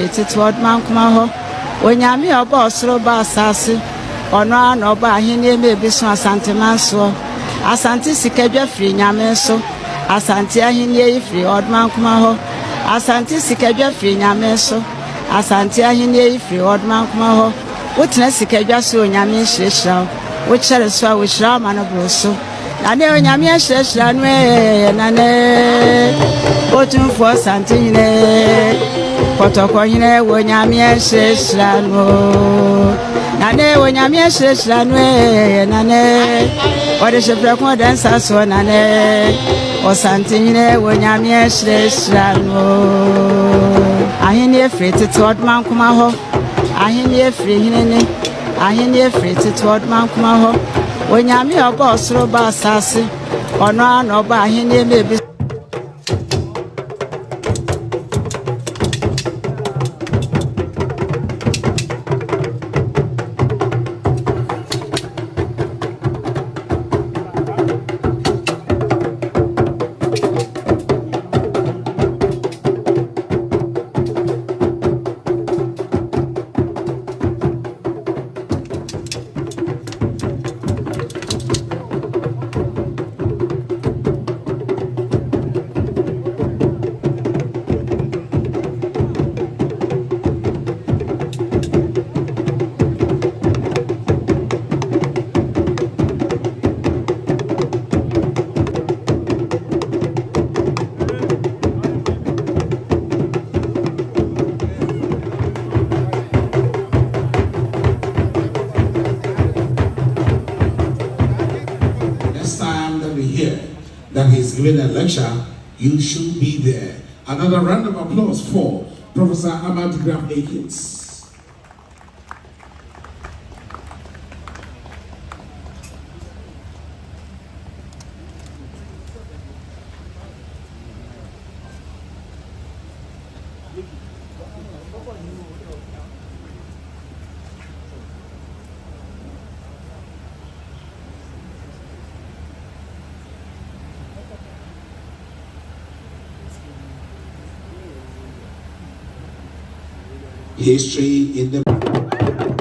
free to what man come when Yami or boss roba assassin or no by him may be so Asante Manso. Asante Sikaja free Yameso. Asante ahine free old man come Asante Sikaja free Yameso. Asante ahine free old man come witness Sikaja so Yamin shall, which shall swallow which Raman of Rosso. Nane Yamin Sheshanwe, Nane, Bottom for Santine, Potocoine, when Yamin Sheshano. Nane, when Yamin Sheshanwe, Nane, what is a black dancer so Nane, or Santine, when Yamin Sheshano. I hear free to Todd Mankumaho, I hear free, I hear free to Todd Mankumaho. When Yami or boss roba assassin or no by him maybe. That he's giving a lecture, you should be there. Another round of applause for Professor Ahmad Graham Akins. History in the